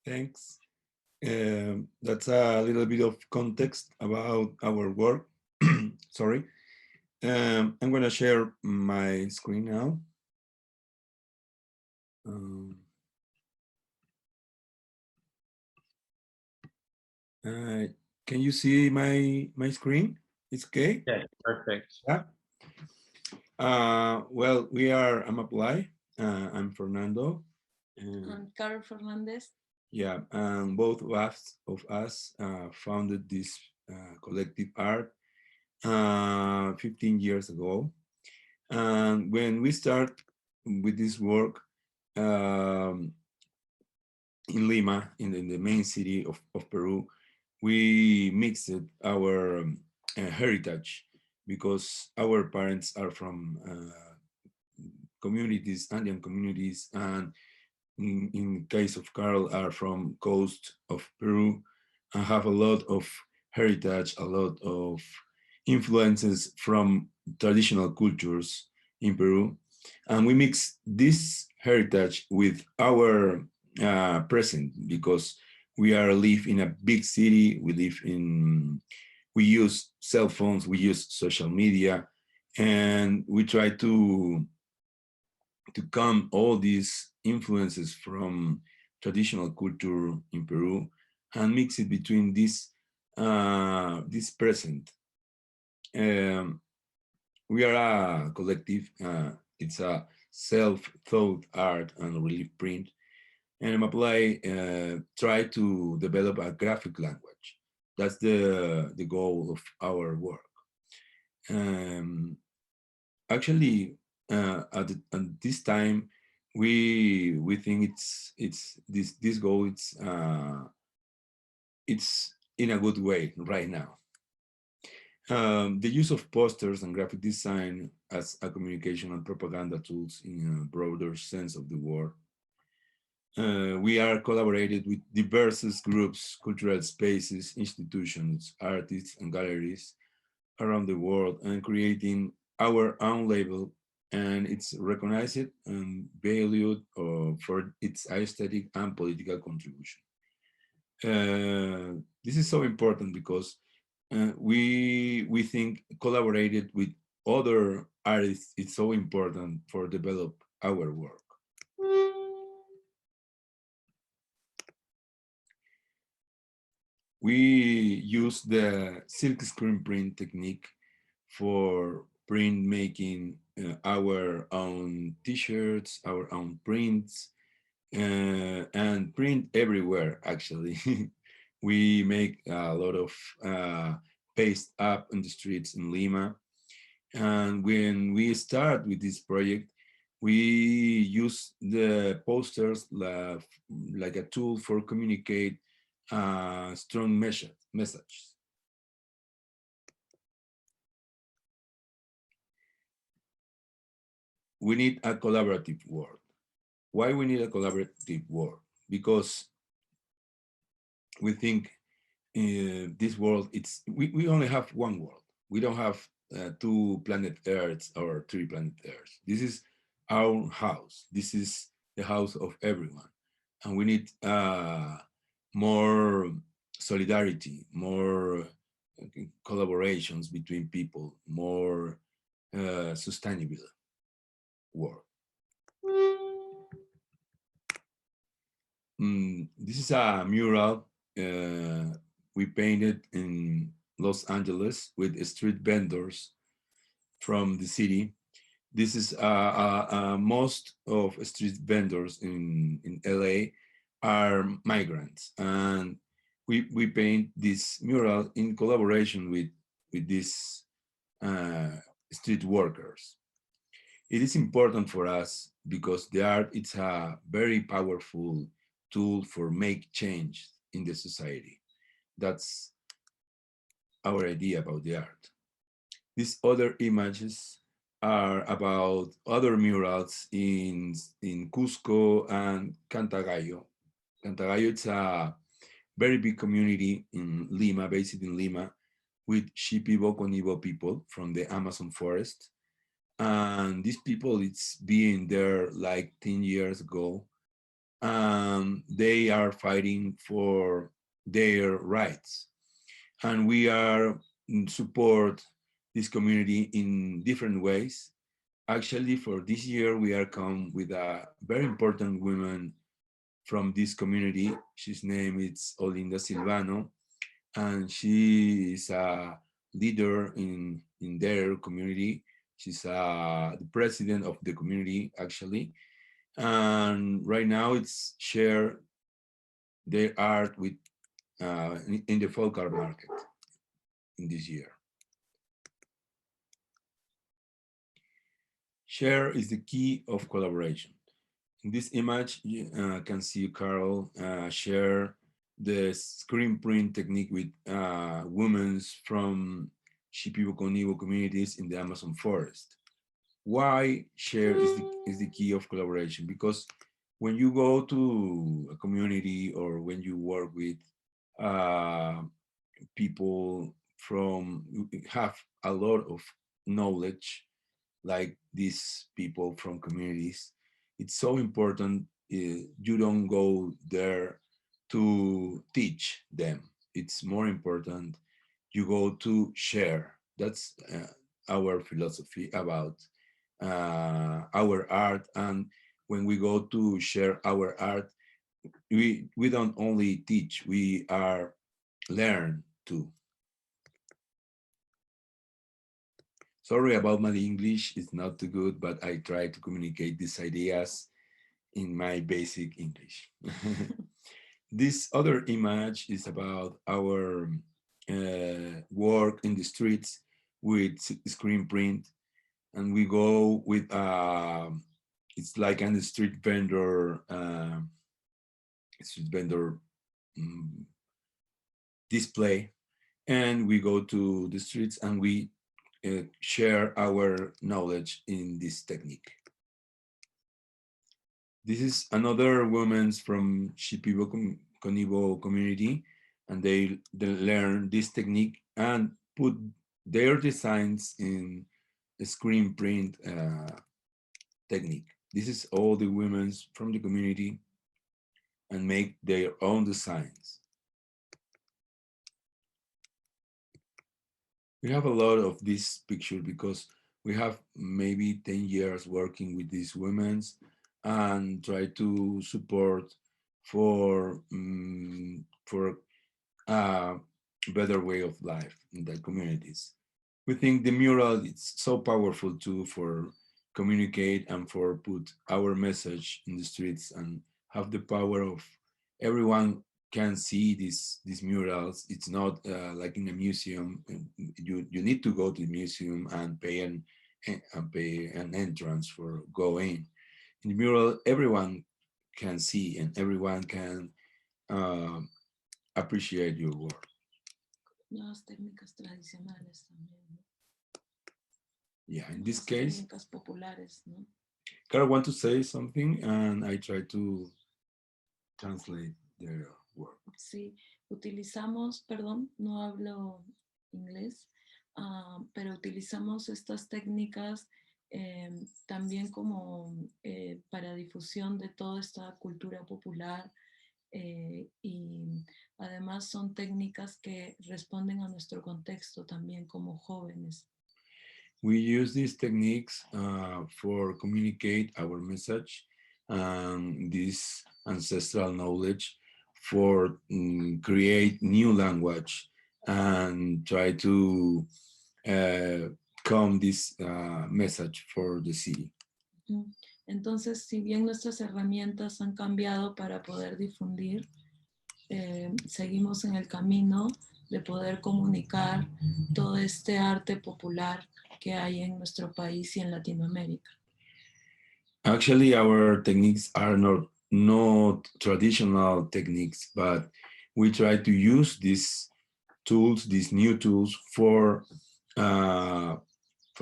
Thanks. That's a little bit of context about our work. Sorry. I'm going to share my screen now. Um, uh, can you see my screen? It's okay? Yeah, perfect. Yeah. Well, we are AMAPOLAY. I'm Fernando. I'm Carol Fernandez. Yeah, and both of us founded this collective art 15 years ago. And when we start with this work um, in Lima, in the main city of Peru, we mixed our heritage because our parents are from communities, Andean communities, and in case of Carl, are from coast of Peru and have a lot of heritage, a lot of influences from traditional cultures in Peru. And we mix this heritage with our present because we are live in a big city. We use cell phones, we use social media, and we try to come all these influences from traditional culture in Peru and mix it between this present. Um, we are a collective. It's a self-thought art and relief print, and Maplay try to develop a graphic language. That's the goal of our work. Um, Actually, at this time, we think it's this goal. It's in a good way right now. The use of posters and graphic design as a communication and propaganda tools in a broader sense of the word. We are collaborated with diverse groups, cultural spaces, institutions, artists, and galleries around the world and creating our own label, and it's recognized and valued for its aesthetic and political contribution. This is so important because we think collaborated with other artists, it's so important for develop our work. We use the silk screen print technique for print making our own t-shirts, our own prints, and print everywhere actually. We make a lot of paste up in the streets in Lima. And when we start with this project, we use the posters like a tool for communicate strong messages. We need a collaborative world. Why we need a collaborative world? Because we think this world, we only have one world. We don't have two planet Earths or three planet Earths. This is our house. This is the house of everyone. And we need more solidarity, more collaborations between people, more sustainable world. This is a mural we painted in Los Angeles with street vendors from the city. This is most of street vendors in LA are migrants, and we paint this mural in collaboration with these uh, street workers. It is important for us because the art is a very powerful tool for make change in the society. That's our idea about the art. These other images are about other murals in Cusco and Cantagallo. Cantagallo is a very big community in Lima, based in Lima, with Shipibo Conibo people from the Amazon forest. And these people, it's been there like 10 years ago. they are fighting for their rights. And we are support this community in different ways. Actually, for this year, we are come with a very important woman from this community. She's name is Olinda Silvano, and she is a leader in their community. She's the president of the community, actually. And right now it's share their art with in the folk art market in this year. Share is the key of collaboration. In this image, you can see Carol share the screen print technique with women from Shipibo-Conibo communities in the Amazon forest. Why share is the key of collaboration? Because when you go to a community or when you work with people from have a lot of knowledge, like these people from communities, it's so important. You don't go there to teach them. It's more important you go to share. That's our philosophy about our art. And when we go to share our art, we don't only teach, we are learn too. Sorry about my English, it's not too good, but I try to communicate these ideas in my basic English. This other image is about our work in the streets with screen print, and we go with it's like a street vendor display, and we go to the streets and we share our knowledge in this technique. This is another women's from Shipibo-Conibo community, and they learn this technique and put their designs in a screen print technique. This is all the women from the community and make their own designs. We have a lot of this picture because we have maybe 10 years working with these women and try to support for a better way of life in the communities. We think the mural is so powerful too for communicate and for put our message in the streets and have the power of everyone can see these murals. It's not like in a museum. You need to go to the museum and pay an entrance for going. In the mural, everyone can see and everyone can appreciate your work. Nuevas técnicas tradicionales también. Yeah, in this case, técnicas populares, ¿no? Carol want to say something and I try to translate their work. Sí, utilizamos, perdón, no hablo inglés, pero utilizamos estas técnicas también como para difusión de toda esta cultura popular y además son técnicas que responden a nuestro contexto también como jóvenes. We use these techniques for communicate our message and this ancestral knowledge for create new language and try to come this message for the city. Entonces, si bien nuestras herramientas han cambiado para poder difundir, seguimos en el camino de poder comunicar todo este arte popular que hay en nuestro país y en Latinoamérica. Actually, our techniques are not traditional techniques, but we try to use these tools, these new tools for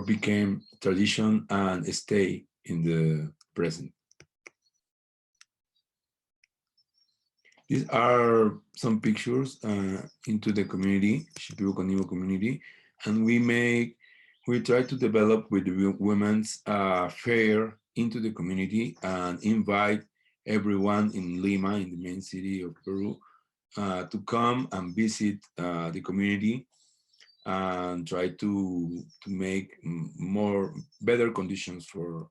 become tradition and stay in the present. These are some pictures into the community, Shipibo-Conibo community, and we try to develop with the women's fair into the community and invite everyone in Lima, in the main city of Peru, to come and visit the community and try to make better conditions for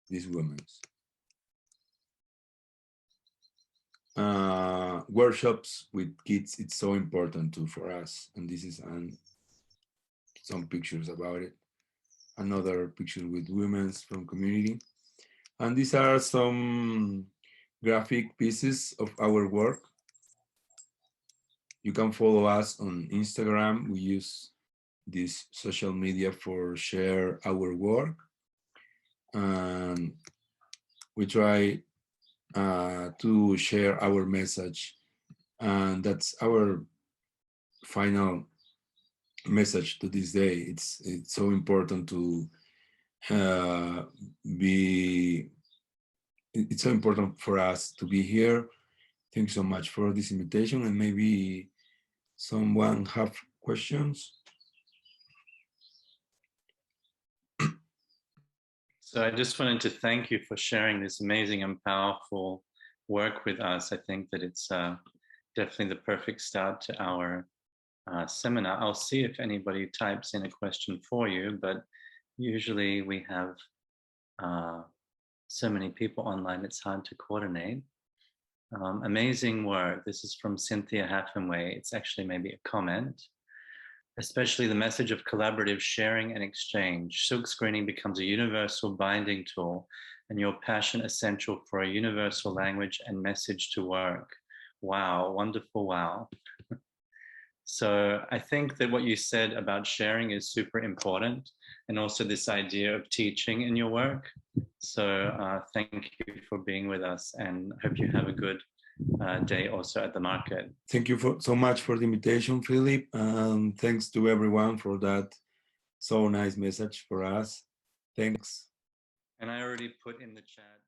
these women. Workshops with kids, it's so important too for us, and this is some pictures about it. Another picture with women from community, and these are some graphic pieces of our work. You can follow us on Instagram. We use this social media for share our work, and we try to share our message, and that's our final message to this day. It's so important to it's so important for us to be here. Thank you so much for this invitation, and maybe someone have questions. So I just wanted to thank you for sharing this amazing and powerful work with us. I think that it's definitely the perfect start to our seminar. I'll see if anybody types in a question for you, but usually we have so many people online, it's hard to coordinate. Amazing work. This is from Cynthia Haffenway. It's actually maybe a comment. Especially the message of collaborative sharing and exchange. Silk screening becomes a universal binding tool, and your passion essential for a universal language and message to work. Wow, wonderful, wow. So I think that what you said about sharing is super important, and also this idea of teaching in your work. So thank you for being with us, and hope you have a good day also at the market. Thank you so much for the invitation, Philip, and thanks to everyone for that so nice message for us. Thanks. And I already put in the chat